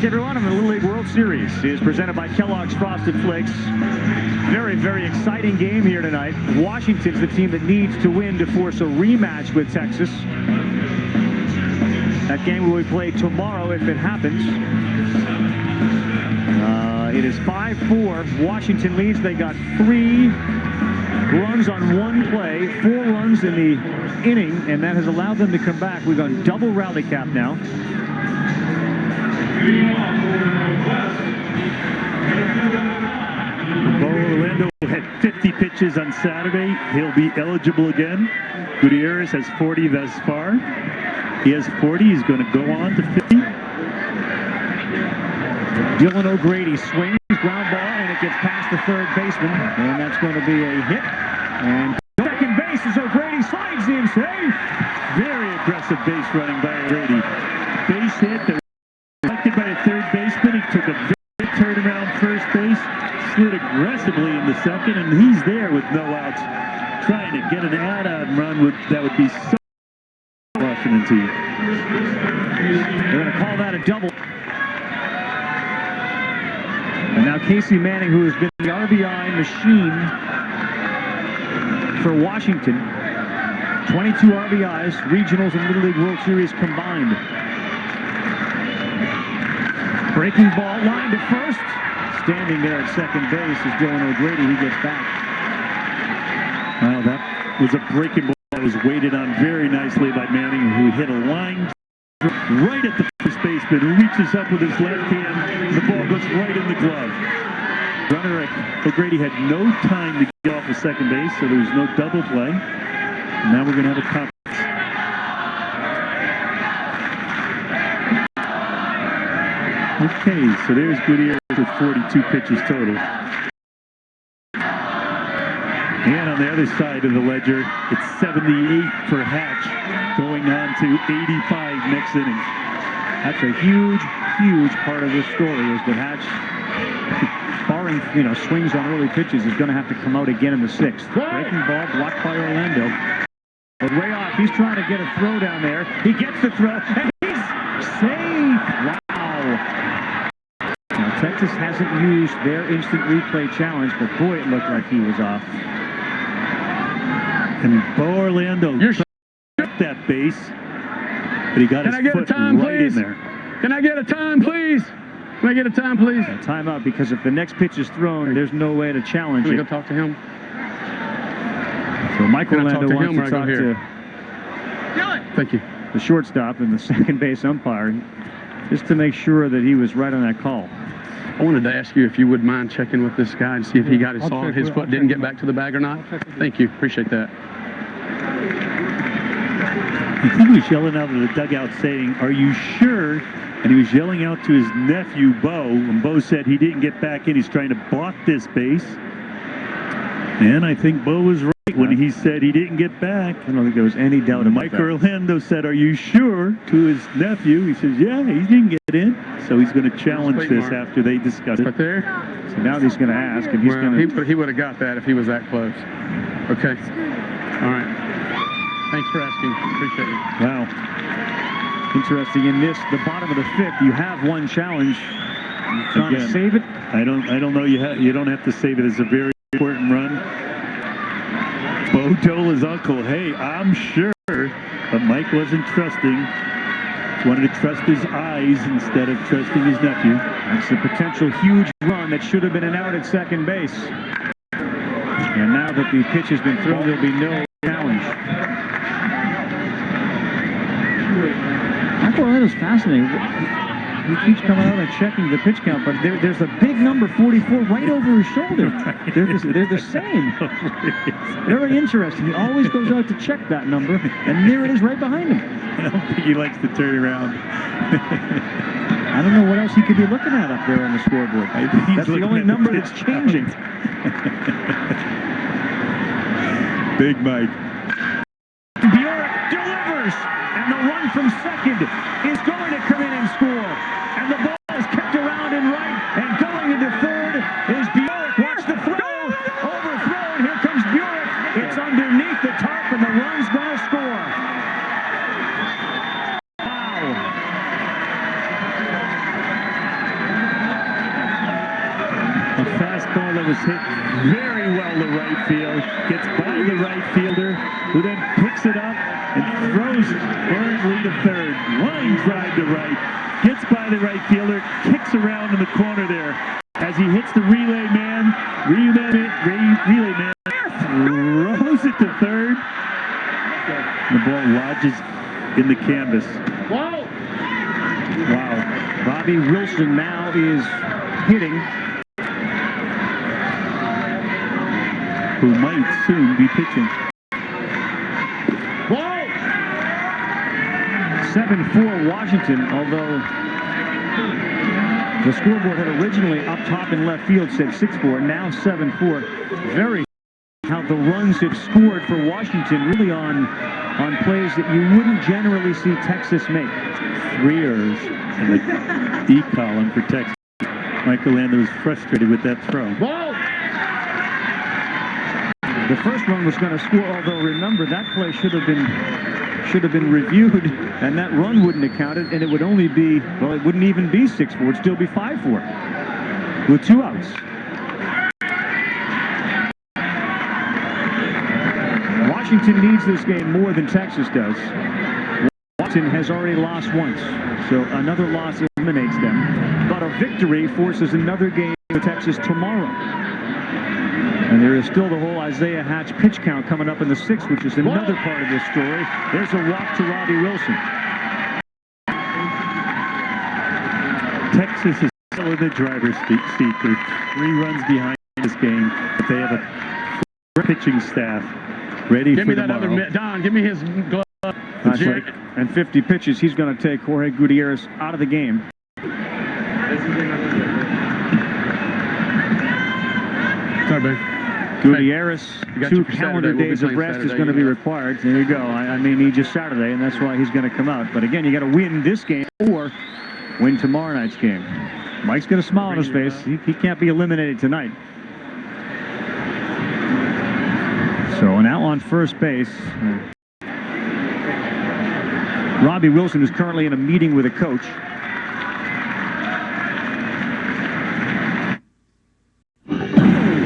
everyone, on the Little League World Series is presented by Kellogg's Frosted Flakes. Very, very exciting game here tonight. Washington's the team that needs to win to force a rematch with Texas. That game will be played tomorrow if it happens. It is 5-4. Washington leads. They got 3 runs on 1 play, 4 runs in the inning, and that has allowed them to come back. We've got double rally cap now. Bo Orlando had 50 pitches on Saturday. He'll be eligible again. Gutierrez has 40 thus far. He has 40. He's going to go on to 50. Dylan O'Grady swings, ground ball, and it gets past the third baseman, and that's going to be a hit. And second base as O'Grady slides in safe. Very aggressive base running by O'Grady. Base hit that was selected by a third baseman. He took a big turn around first base, slid aggressively in the second, and he's there with no outs, trying to get an add-on run that would be so Washington team. They're going to call that a double. And now Casey Manning, who has been the RBI machine for Washington. 22 RBIs, regionals and Little League World Series combined. Breaking ball, line to first. Standing there at second base is Dylan O'Grady. He gets back. Well, that was a breaking ball that was weighted on very nicely by Manning, who hit a line right at the first baseman, who reaches up with his left hand. The ball goes right in the glove. Runner O'Grady had no time to get off of second base, so there was no double play. And now we're going to have a conference. Okay, so there's Gutierrez with 42 pitches total. And on the other side of the ledger, it's 78 for Hatch, going on to 85 next inning. That's a huge, huge part of this story, is that Hatch, barring, swings on early pitches, is going to have to come out again in the 6th. Breaking ball blocked by Orlando. But way off. He's trying to get a throw down there. He gets the throw, and he's safe. Wow. Now, Texas hasn't used their instant replay challenge, but boy, it looked like he was off. And Bo Orlando stripped that base, but he got his foot right in there. Can I get a time, please? Can I get a time, please? A timeout, because if the next pitch is thrown, there's no way to challenge it. Can we go talk to him? So Mike Orlando wants to talk to Thank you. the shortstop and the second base umpire, just to make sure that he was right on that call. I wanted to ask you if you would mind checking with this guy and see if he got his foot didn't get back to the bag or not. Thank you. Appreciate that. I think he was yelling out of the dugout saying, "Are you sure?" And he was yelling out to his nephew, Bo, and Bo said he didn't get back in. He's trying to block this base. And I think Bo was right when he said he didn't get back. I don't think there was any doubt about Mike that. Orlando said, "Are you sure?" to his nephew. He says, "Yeah, he didn't get in." So he's going to challenge this after they discuss it. Right there? So now he's going to ask, and he's going to... He would have got that if he was that close. Okay. All right. Thanks for asking. Appreciate it. Wow. Interesting. In this, the bottom of the 5th, you have one challenge. Trying to save it? I don't know. You don't have to save it. It's a very important run. Bo told his uncle, "Hey, I'm sure," but Mike wasn't trusting. He wanted to trust his eyes instead of trusting his nephew. That's a potential huge run that should have been an out at second base. And now that the pitch has been thrown, there'll be no challenge. I thought that was fascinating. He keeps coming out and checking the pitch count, but there's a big number 44 right over his shoulder. They're the same. Very interesting. He always goes out to check that number, and there it is right behind him. I don't think he likes to turn around. I don't know what else he could be looking at up there on the scoreboard. That's the only number that's changing. Big Mike. Bjork delivers, and the run from second is going to come in and score. And the ball is kept around in right, and going into third is Bjork. Watch the throw, overthrown. Here comes Bjork. It's underneath the tarp, and the run's going to score. Wow. was hit very well to right field. Gets by the right fielder, who then picks it up and throws errantly to third. Line drive to right. Gets by the right fielder, kicks around in the corner there. As he hits the relay man throws it to third. The ball lodges in the canvas. Wow. Bobby Wilson now is hitting. Who might soon be pitching. 7-4 Washington, although the scoreboard had originally up top in left field said 6-4, now 7-4. Very how the runs have scored for Washington, really on plays that you wouldn't generally see Texas make. 3 errors in the E column for Texas. Michael Lander was frustrated with that throw. The first run was going to score, although remember that play should have been reviewed, and that run wouldn't have counted, and it would only be, well, it wouldn't even be 6-4, it'd still be 5-4 with 2 outs. Washington needs this game more than Texas does. Washington has already lost once, so another loss eliminates them, but a victory forces another game for Texas tomorrow. And there is still the whole Isaiah Hatch pitch count coming up in the 6th, which is another part of this story. There's a walk to Robbie Wilson. Texas is still in the driver's seat. They're 3 runs behind this game, but they have a pitching staff ready for tomorrow. Give me that other, Don, give me his glove. That's right. And 50 pitches, he's going to take Jorge Gutierrez out of the game. Sorry, babe. Gutierrez, 2 calendar days of rest is going to be required. There you go. I mean, he just Saturday, and that's why he's going to come out. But again, you got to win this game or win tomorrow night's game. Mike's got a smile on his face. He can't be eliminated tonight. So now on first base, Robbie Wilson is currently in a meeting with a coach.